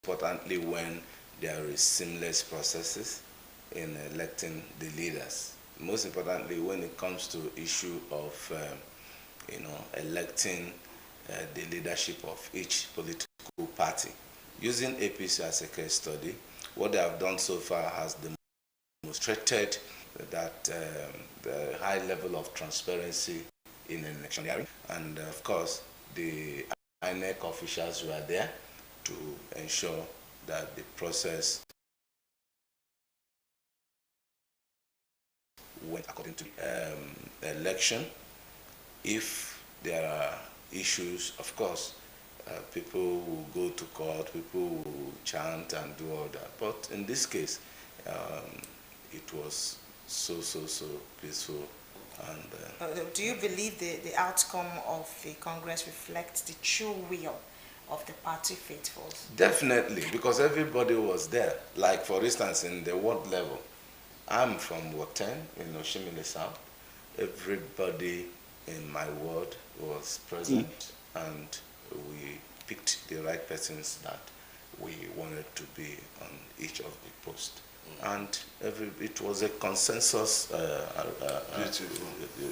importantly when there is seamless processes in electing the leaders. Most importantly, when it comes to issue of electing the leadership of each political party. Using APC as a case study, what they have done so far has demonstrated that the high level of transparency in electioneering, and of course the INEC officials were there to ensure that the process went according to election. If there are issues, of course, people will go to court, people will chant and do all that. But in this case, it was so peaceful. And do you believe the outcome of the Congress reflects the true will of the party faithfuls? Definitely, because everybody was there. Like, for instance, in the ward level, I'm from Ward 10 in Oshimile South. Everybody in my ward was present, and we picked the right persons that we wanted to be on each of the posts. And it was a consensus. Beautiful.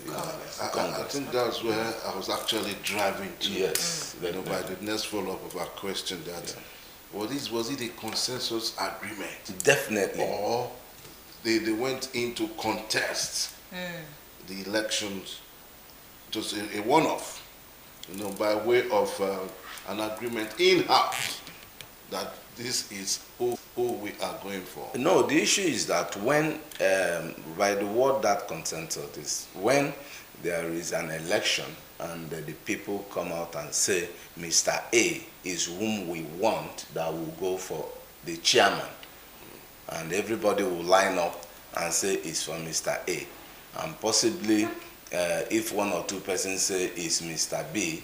Congress. I think that's where I was actually driving to. Yes. By the next follow-up of our question, that was it a consensus agreement? Definitely. Or they went into contest the elections, just a one-off, by way of an agreement in-house that this is who we are going for. No, the issue is that when, by the word that consensus is, when there is an election and the people come out and say, Mr. A is whom we want, that will go for the chairman, and everybody will line up and say it's for Mr. A. And possibly, if one or two persons say it's Mr. B,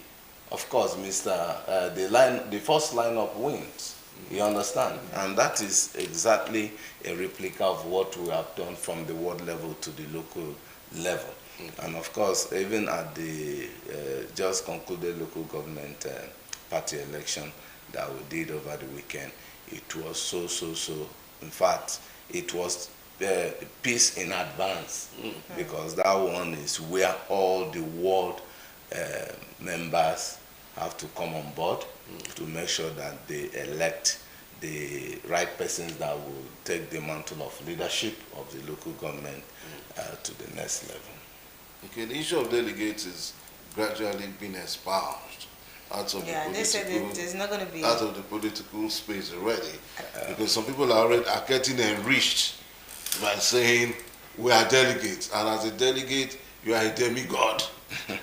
of course, the first lineup wins. You understand? And that is exactly a replica of what we have done from the ward level to the local level. And of course, even at the just concluded local government party election that we did over the weekend, it was so. In fact, it was peace in advance, because that one is where all the ward members have to come on board to make sure that they elect the right persons that will take the mantle of leadership of the local government to the next level. Okay, the issue of delegates is gradually being espoused out of they said there's not going to be out of the political space already, because some people are getting enriched by saying we are delegates, and as a delegate you are a demigod. You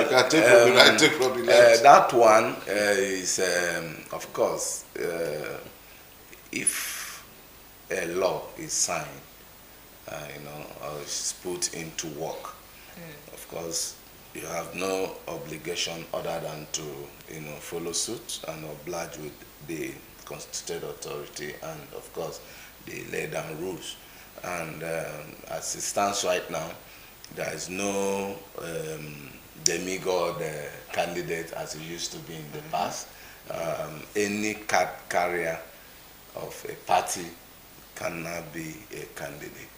can take from the right, take from the left. That one is, of course, if a law is signed, or is put into work, of course, you have no obligation other than to, follow suit and oblige with the constituted authority, and of course, they lay down rules. And as it stands right now, there is no demigod candidate as it used to be in the past. Any card carrier of a party cannot be a candidate.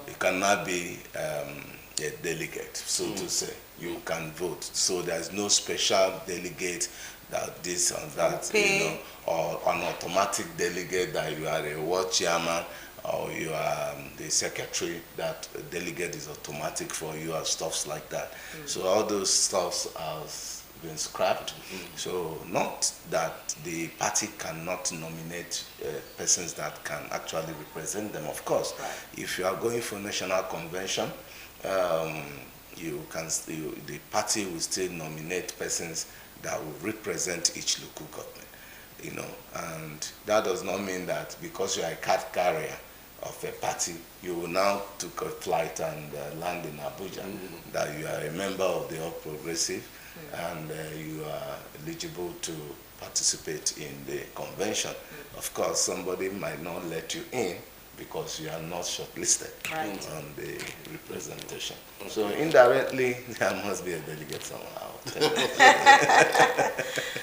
It cannot be a delegate, so to say. You can vote. So there's no special delegate that this and that, or an automatic delegate that you are a ward chairman, or you are the secretary, that delegate is automatic for you, and stuffs like that. So all those stuffs have been scrapped. So not that the party cannot nominate persons that can actually represent them. Of course, if you are going for national convention, the party will still nominate persons that will represent each local government. And that does not mean that because you are a card carrier of a party, you will now take a flight and land in Abuja, that you are a member of the All Progressive, and you are eligible to participate in the convention. Of course, somebody might not let you in because you are not shortlisted Right. on the representation. So indirectly, there must be a delegate somehow.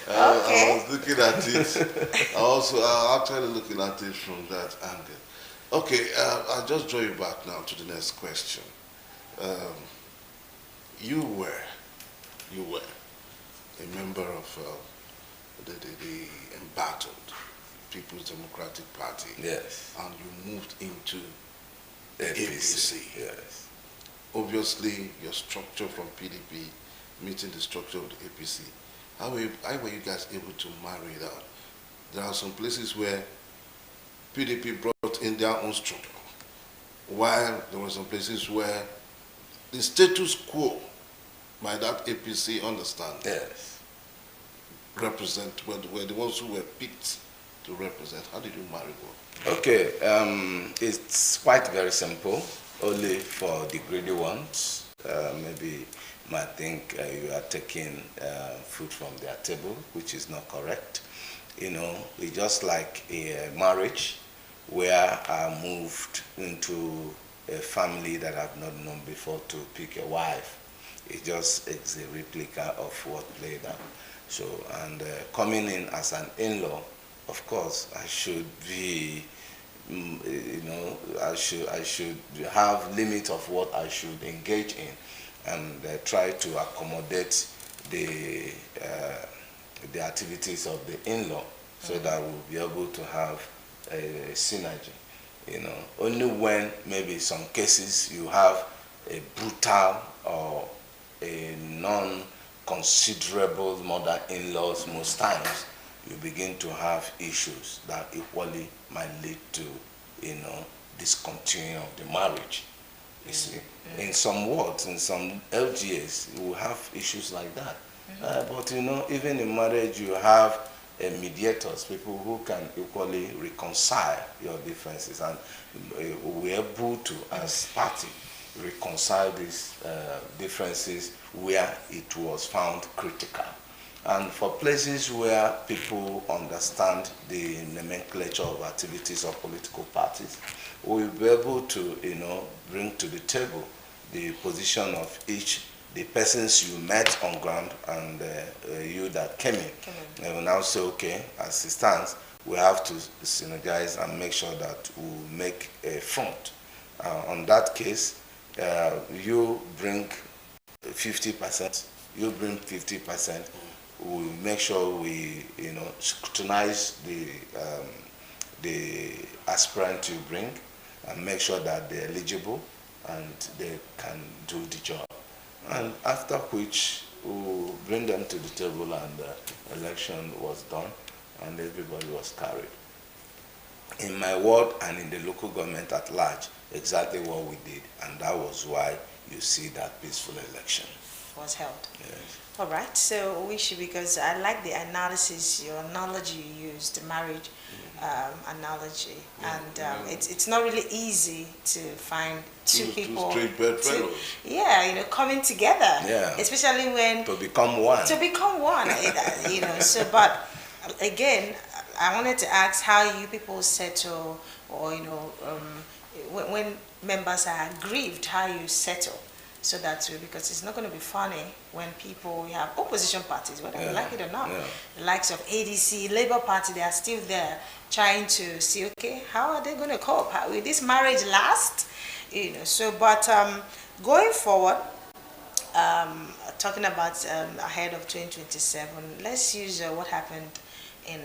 I was looking at it. I'm actually looking at it from that angle. Okay, I'll just draw you back now to the next question. Um, you were a member of the embattled People's Democratic Party. Yes. And you moved into APC. APC. Yes. Obviously, your structure from PDP meeting the structure of the APC. How were you guys able to marry it out? There are some places where PDP brought in their own structure, while there were some places where the status quo by that APC understand Yes. represent were the ones who were picked to represent. How did you marry both? Okay, it's quite very simple, only for the greedy ones. Maybe might think you are taking food from their table, which is not correct. You know, it's just like a marriage where I moved into a family that I've not known before to pick a wife. It just is a replica of what played out. So, and coming in as an in-law, of course, I should be, you know, I should have limit of what I should engage in, and try to accommodate the activities of the in-law, so that we'll be able to have a synergy. You know, only when maybe some cases you have a brutal or a non-considerable mother-in-laws, most times you begin to have issues that equally might lead to, you know, discontinuing of the marriage. You see, in some wards, in some LGAs, you will have issues like that. But you know, even in marriage, you have mediators, people who can equally reconcile your differences, and we're able to, as party, reconcile these differences where it was found critical. And for places where people understand the nomenclature of activities of political parties, we'll be able to, you know, bring to the table the position of each, the persons you met on ground and you that came in. They will now say, okay, as it stands, we have to synergize and make sure that we make a front. On that case, you bring 50%, you bring 50%. We make sure we, you know, scrutinize the aspirant you bring, and make sure that they're eligible and they can do the job. And after which, we'll bring them to the table, and the election was done, and everybody was carried. In my ward and in the local government at large, exactly what we did, and that was why you see that peaceful election was held. Yes. All right, so because I like the analysis, your analogy you used, the marriage analogy, and it's not really easy to find two people, yeah, you know, coming together, yeah, especially when to become one. You know. So, but again, I wanted to ask how you people settle, or you know, when members are aggrieved, how you settle. So that's because it's not going to be funny when we have opposition parties, whether you like it or not. The likes of ADC, Labour Party, they are still there trying to see, okay, how are they going to cope? How will this marriage last? You know. So, but going forward, talking about ahead of 2027, let's use what happened in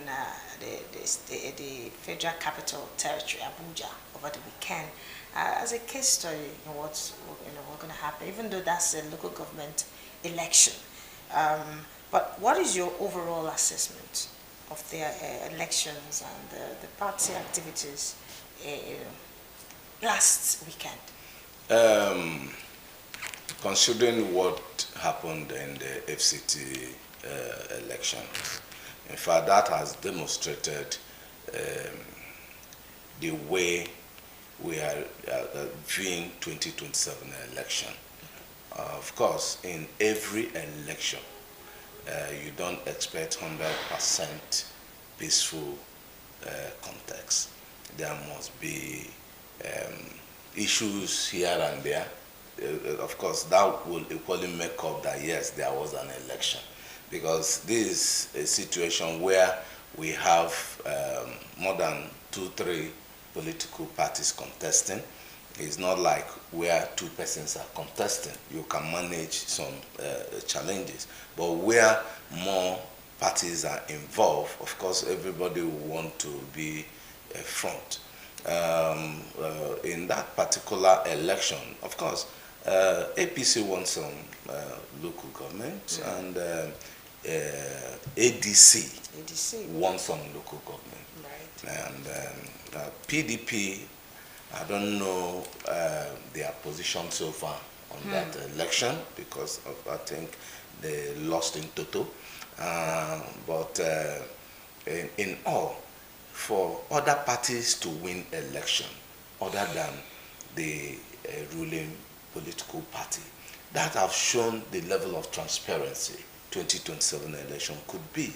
the Federal Capital Territory, Abuja, over the weekend. As a case study in what's going to happen, even though that's a local government election. But what is your overall assessment of their elections and the party activities last weekend? Considering what happened in the FCT election, in fact, that has demonstrated the way we are viewing 2027 election. Of course, in every election, you don't expect 100% peaceful context. There must be issues here and there, of course, that will equally make up that yes, there was an election. Because this is a situation where we have more than 2-3 political parties contesting. It's not like where 2 persons are contesting. You can manage some challenges. But where more parties are involved, of course, everybody will want to be a front. In that particular election, of course, APC won some local government, and ADC won some local government. Right. And PDP, I don't know their position so far on that election, because I think they lost in toto. But in all, for other parties to win election other than the ruling political party, that have shown the level of transparency 2027 election could be.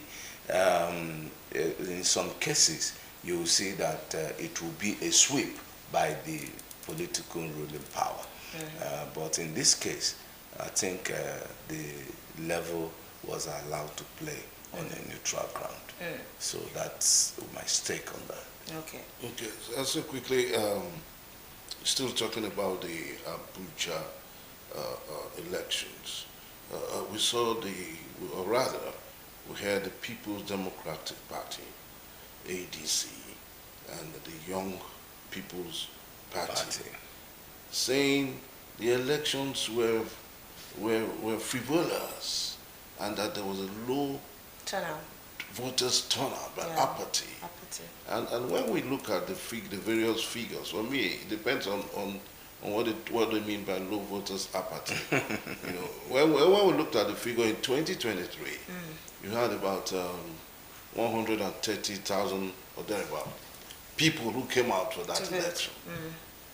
In some cases, you will see that it will be a sweep by the political ruling power. But in this case, I think the level was allowed to play on a neutral ground. So that's my stake on that. Okay. Okay, so quickly, still talking about the Abuja elections. We saw or rather, we had the People's Democratic Party, ADC, and the Young People's Party, saying the elections were frivolous and that there was a low Turnout. voters turnout by apathy. And when we look at the various figures, for me, it depends on what they mean by low voters apathy. When we looked at the figure in 2023, you had about 130,000 or thereabout people who came out for that election.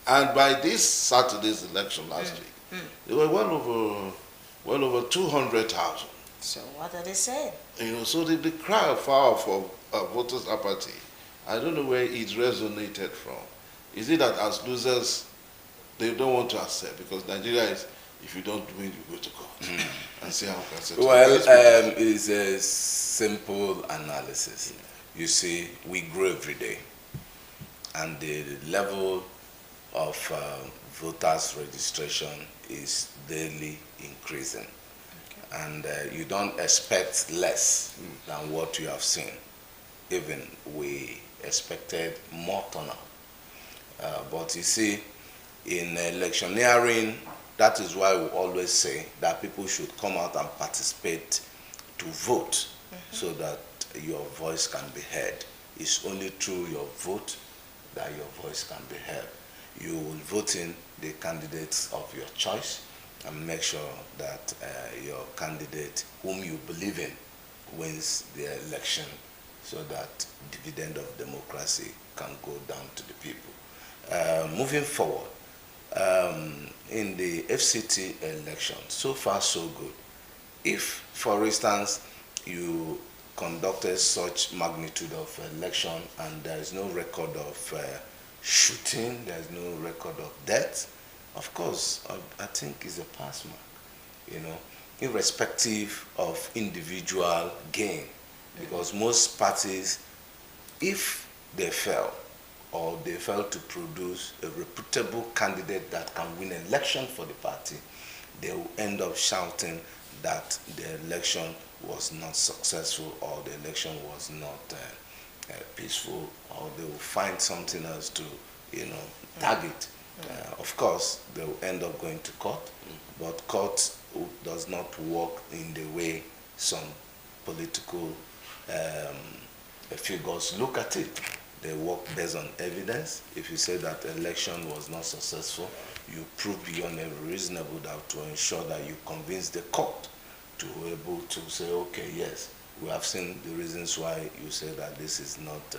And by this Saturday's election last week, there were well over 200,000. So what are they saying? So the cry of foul for voters' apathy, I don't know where it resonated from. Is it that as losers, they don't want to accept? Because Nigeria is, if you don't win, you go to court and see how we can settle. Well, it's a simple analysis. You see, we grow every day, and the level of voters' registration is daily increasing. And you don't expect less than what you have seen. Even we expected more turnout. But you see, in electioneering, that is why we always say that people should come out and participate to vote so that your voice can be heard. It's only through your vote that your voice can be heard. You will vote in the candidates of your choice and make sure that your candidate whom you believe in wins the election, so that dividend of democracy can go down to the people. Moving forward, in the FCT election, so far so good. If, for instance, you conducted such magnitude of election and there is no record of shooting, there is no record of death, of course, I think it's a pass mark, irrespective of individual gain. Because most parties, if they fail, or they fail to produce a reputable candidate that can win an election for the party, they will end up shouting that the election was not successful, or the election was not peaceful, or they will find something else to, target. Of course, they will end up going to court, but court does not work in the way some political figures look at it. They work based on evidence. If you say that the election was not successful, you prove beyond a reasonable doubt to ensure that you convince the court to be able to say, okay, yes, we have seen the reasons why you say that this is not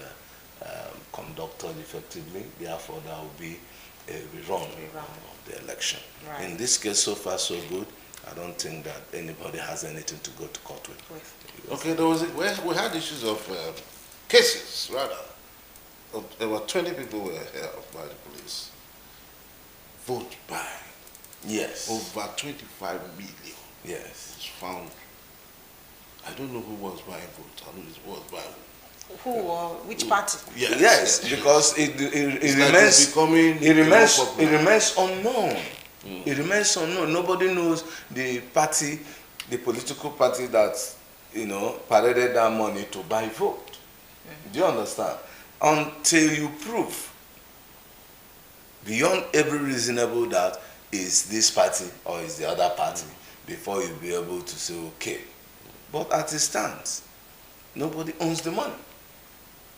conducted effectively, therefore there will be a rerun of the election. Right. In this case, so far so good. I don't think that anybody has anything to go to court with. Okay, we had issues of cases, rather. About 20 people were held by the police vote by. Yes. Over 25 million Yes. was found. I don't know who was buying votes. I know it was buying. Who or which party? Yes, because it Like remains it's becoming it remains more popular. it remains unknown. It remains unknown. Nobody knows the party, the political party that paraded that money to buy vote. Do you understand? Until you prove beyond every reasonable doubt is this party or is the other party before you'll be able to say okay. But as it stands, nobody owns the money.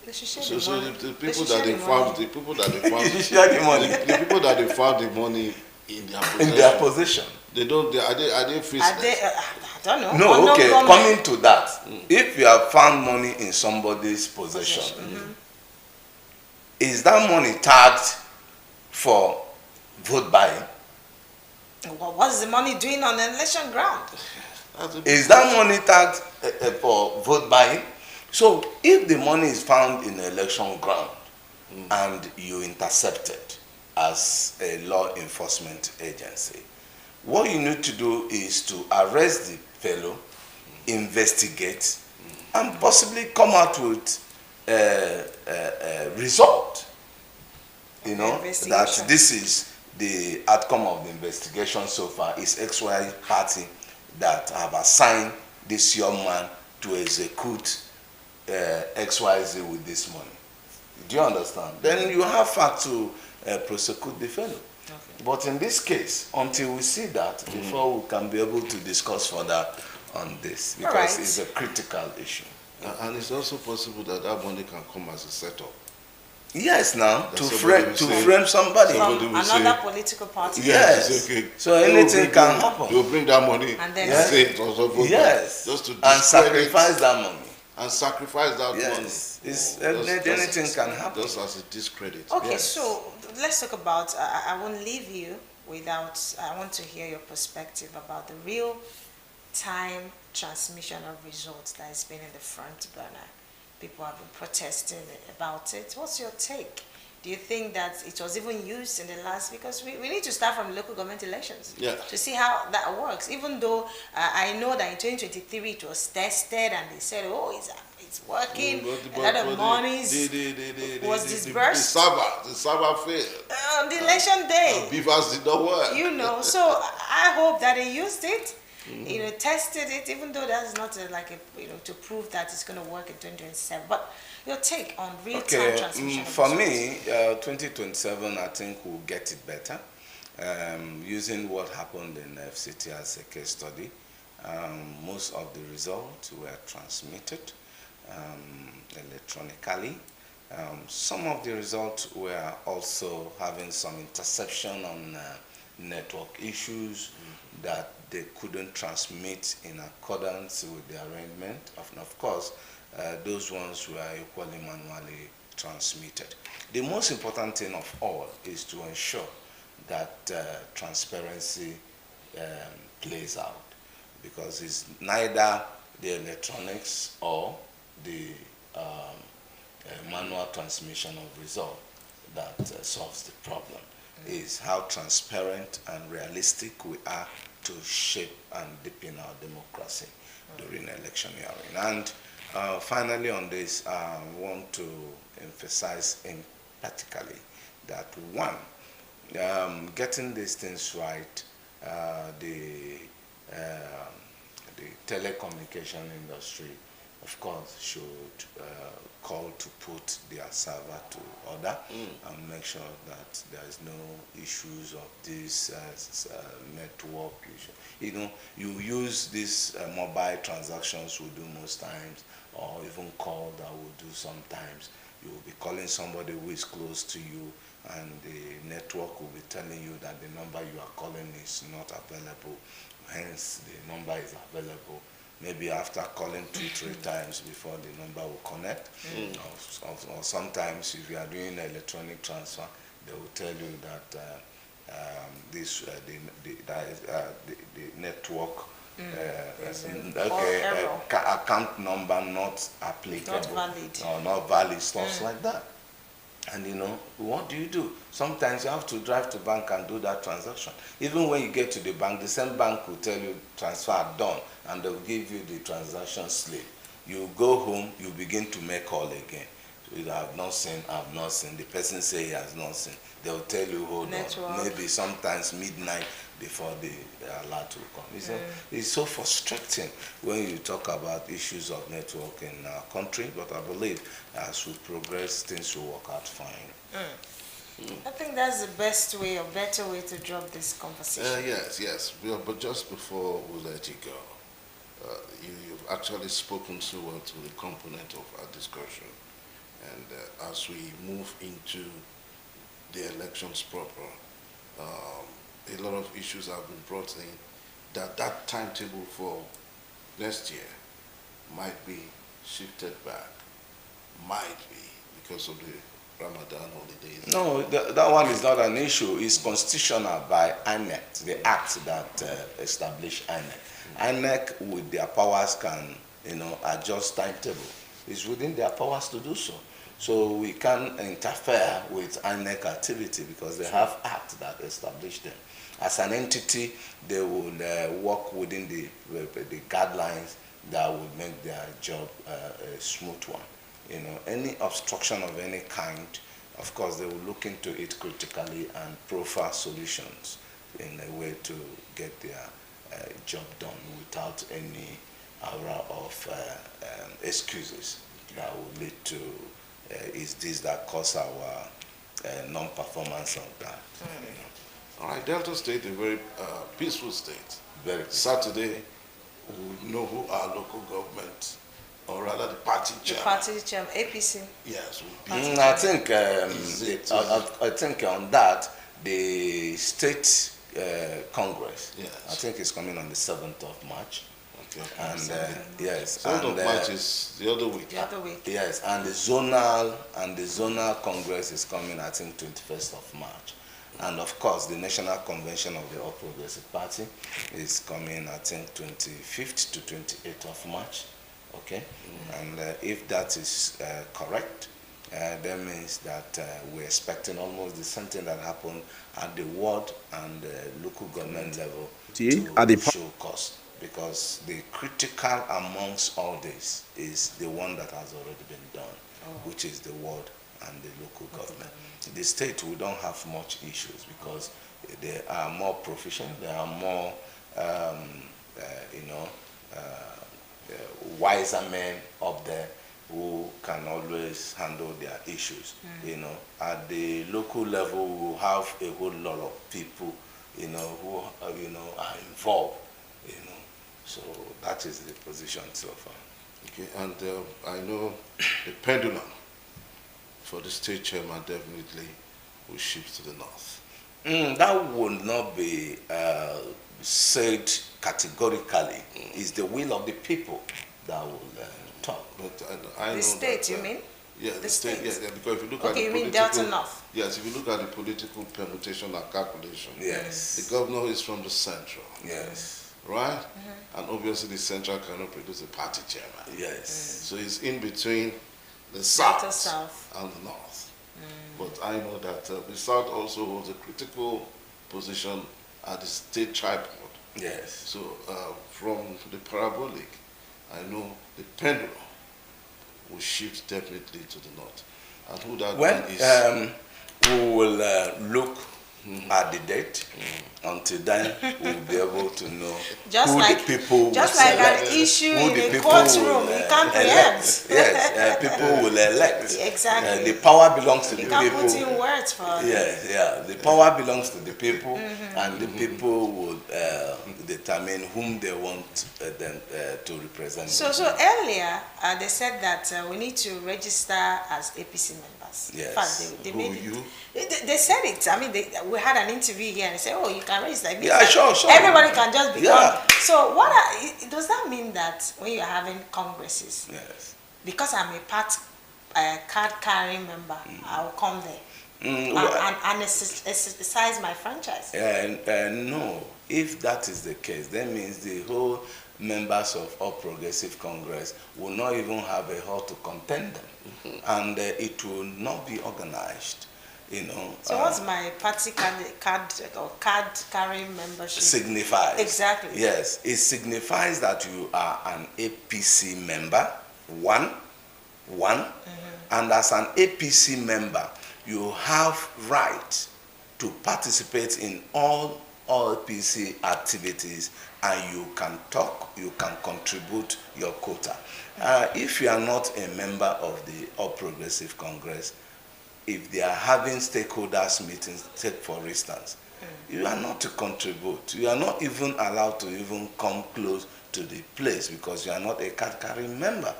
They should share So, the so money. the They people should that share they the found, money. the people that they found, You share the money the people that they found the money in their possession. in their possession. They don't. Are they Are they, faceless? I don't know. No, Unknown okay, government. coming to that. If you have found money in somebody's possession, is that money tagged for vote buying? What's the money doing on the election ground? Is that money tagged for vote buying? So if the money is found in the election ground and you intercept it as a law enforcement agency, what you need to do is to arrest the fellow, investigate, and possibly come out with a result. That this is the outcome of the investigation so far is XY party that have assigned this young man to execute XYZ with this money. Do you understand? Then you have fact to prosecute the fellow. Okay. But in this case, until we see that, before we can be able to discuss further on this, because it's a critical issue. And it's also possible that that money can come as a setup. Yes, now That to somebody frame somebody. From will another say- political party. Yes. Okay. So anything can happen. You'll bring that money And then- say it was a vote Yes. just to And discredit sacrifice that money. and sacrifice that Yes. money. It's, Just- anything can happen. Just as a discredit. Okay, Yes. so let's talk about, I won't leave you without, I want to hear your perspective about the real time transmission of results that has been in the front burner. People have been protesting about it. What's your take? Do you think that it was even used in the last, because we need to start from local government elections to see how that works, even though I know that in 2023 it was tested and they said, oh, it's working, a lot of monies was disbursed. The server failed. On the election day. Beavers did not work. So I hope that they used it, tested it, even though that's not to prove that it's going to work in 2027. But your take on real-time transmission of for results. me, 2027, I think we'll get it better. Using what happened in FCT as a case study, most of the results were transmitted electronically. Some of the results were also having some interception on network issues that they couldn't transmit in accordance with the arrangement. Of course, those ones were equally manually transmitted. The most important thing of all is to ensure that transparency plays out, because it's neither the electronics or the manual transmission of result that solves the problem. Is how transparent and realistic we are to shape and deepen our democracy during electioneering. And finally on this, I want to emphasize emphatically that one, getting these things right, the telecommunication industry, of course, should call to put their server to order and make sure that there is no issues of this network issue. You use these mobile transactions we do most times, or even call that we do sometimes. You will be calling somebody who is close to you, and the network will be telling you that the number you are calling is not available, hence the number is available. Maybe after calling 2-3 times before the number will connect, or sometimes if you are doing electronic transfer, they will tell you that the network account number not applicable, not valid, or not valid, stuff like that. And what do? Sometimes you have to drive to bank and do that transaction. Even when you get to the bank, the same bank will tell you transfer done, and they'll give you the transaction slip. You go home, you begin to make call again. So you have not seen, I've not seen. The person say he has not seen. They'll tell you, hold on. Maybe sometimes midnight before the alert will come. It's so frustrating when you talk about issues of network in our country, but I believe as we progress, things will work out fine. Mm. I think that's the best way or better way to drop this conversation. Yes. But just before we let you go, you've actually spoken so well to the component of our discussion. And as we move into the elections proper, a lot of issues have been brought in that timetable for next year might be shifted back, might be because of the Ramadan holidays. No, that one is not an issue. It's constitutional by INEC, the act that established INEC. INEC with their powers can, adjust timetable. It's within their powers to do so. So we can't interfere with INEC activity because they have acts that establish them. As an entity, they will work within the guidelines that will make their job a smooth one. Any obstruction of any kind, of course, they will look into it critically and proffer solutions in a way to get their job done without any aura of excuses that will lead to is this that cause our non-performance of that. All right, Delta State, a very peaceful state. Very peaceful. Saturday, we know who our local government, or rather the party chairman. The party chairman, APC. Yes. I think on that, the state Congress, yes. I think it's coming on the 7th of March. Okay. And yes, 7th of March is the other week. The other week. Yes, and the zonal Congress is coming, I think, 21st of March. And of course, the National Convention of the All Progressive Party is coming, I think, 25th to 28th of March. Okay, and if that is correct, that means that we're expecting almost the same thing that happened at the ward and local government level to show cause, because the critical amongst all this is the one that has already been done, which is the ward and the local government. The state, we don't have much issues because they are more proficient, they are more, wiser men up there who can always handle their issues. At the local level, we will have a whole lot of people, who are involved. So that is the position so far. Okay, and I know the pendulum for the state chairman definitely will shift to the north. That would not be said categorically. It's the will of the people that will talk. But I know the state, that, you mean? Yeah, the state. Yeah, because if you look at the you mean political, Delta North? Yes, if you look at the political permutation and calculation, yes, the governor is from the central. Yes. Right? And obviously the central cannot produce a party chairman. Yes. So it's in between the Delta south and the north. But I know that the south also holds a critical position at the state tripod. Yes. So from the parabolic, I know the pendulum will shift definitely to the north. And who that one is? We will look at the date. Until then, we'll be able to know the people just like an issue in a courtroom, you can't preempt. Yes, people will elect. Exactly. The power belongs to the people. You can't put in words for it. Yeah. The power belongs to the people, and the people would determine whom they want them to represent. So earlier, they said that we need to register as APC members. Yes. In fact, they made you? They said it. I mean, we had an interview here and they said, "Oh, you can register." Yeah, sure. Everybody can just become. Yeah. So does that mean that when you're having congresses, Yes, because I'm a card carrying member, I'll come there and exercise my franchise? No. If that is the case, that means the whole members of All Progressive Congress will not even have a hall to contain them, and it will not be organized. So what's my party card carrying membership? Signifies. Exactly. Yes, it signifies that you are an APC member, one, and as an APC member, you have right to participate in all APC activities, and you can talk, you can contribute your quota. If you are not a member of the All Progressive Congress, if they are having stakeholders meetings, take for instance, you are not to contribute. You are not even allowed to even come close to the place because you are not a card carrying member.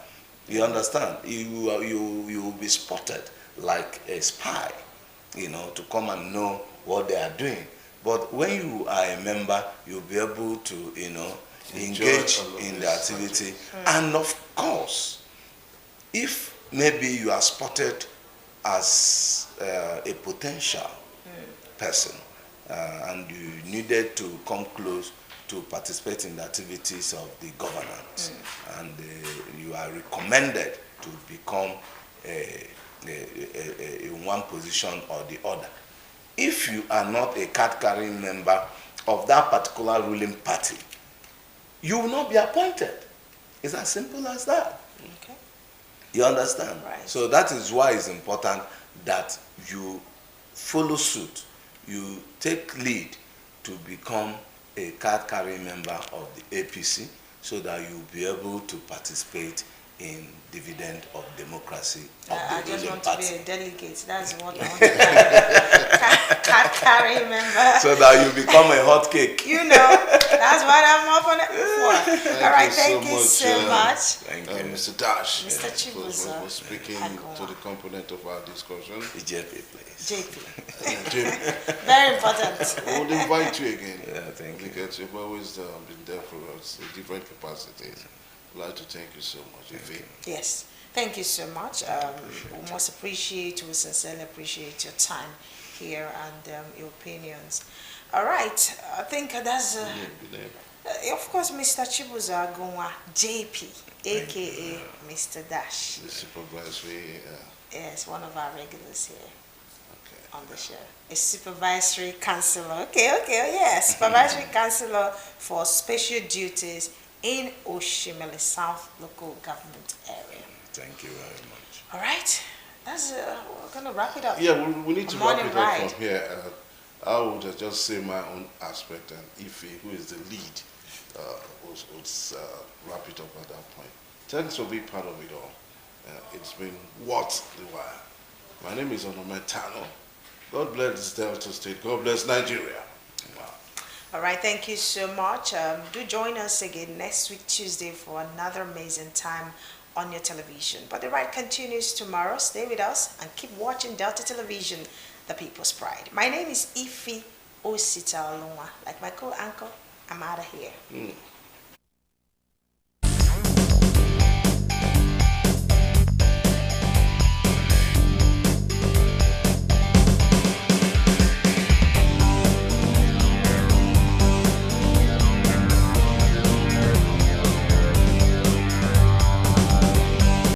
You understand? You will be spotted like a spy, to come and know what they are doing. But when you are a member, you'll be able to, engage in the activity. And of course, if maybe you are spotted as a potential person and you needed to come close to participate in the activities of the governance, and you are recommended to become in one position or the other. If you are not a card-carrying member of that particular ruling party, you will not be appointed. It's as simple as that. Okay. You understand? Right. So that is why it's important that you follow suit. You take lead to become a card-carrying member of the APC so that you'll be able to participate in dividend of democracy of I the just ruling want party. to be a delegate. That's what I want to card carrying member. So that you become a hot cake. That's what I'm up on it for. All right, thank you so much. Thank you. Mr. Dash. Mr. Chibuzo. Was speaking to the component of our discussion. The JP, please. JP. Very important. We'll invite you again. Yeah, thank you. Because you've always been there for us in different capacities. I'd like to thank you so much, Ife. Yes, thank you so much. We most appreciate, we sincerely appreciate your time here and your opinions. All right, I think that's, of course, Mr. Chibuzo Agunwa, JP, aka Mr. Dash. The supervisory. Yes, one of our regulars here Okay. on the show. A supervisory counselor. Okay, yes, supervisory counselor for special duties in Oshimele South local government area. Thank you very much. All right, that's we're gonna wrap it up. Yeah, we need to wrap Morning it up ride. from here. I would just say my own aspect, and Ife, who is the lead, would wrap it up at that point. Thanks for being part of it all. It's been worth the while. My name is Onometano. God bless Delta State. God bless Nigeria. Wow. All right, thank you so much. Do join us again next week, Tuesday, for another amazing time on your television. But the ride continues tomorrow. Stay with us and keep watching Delta Television, the People's Pride. My name is Ife Osita Olunwa. Like my co-anchor, I'm out of here.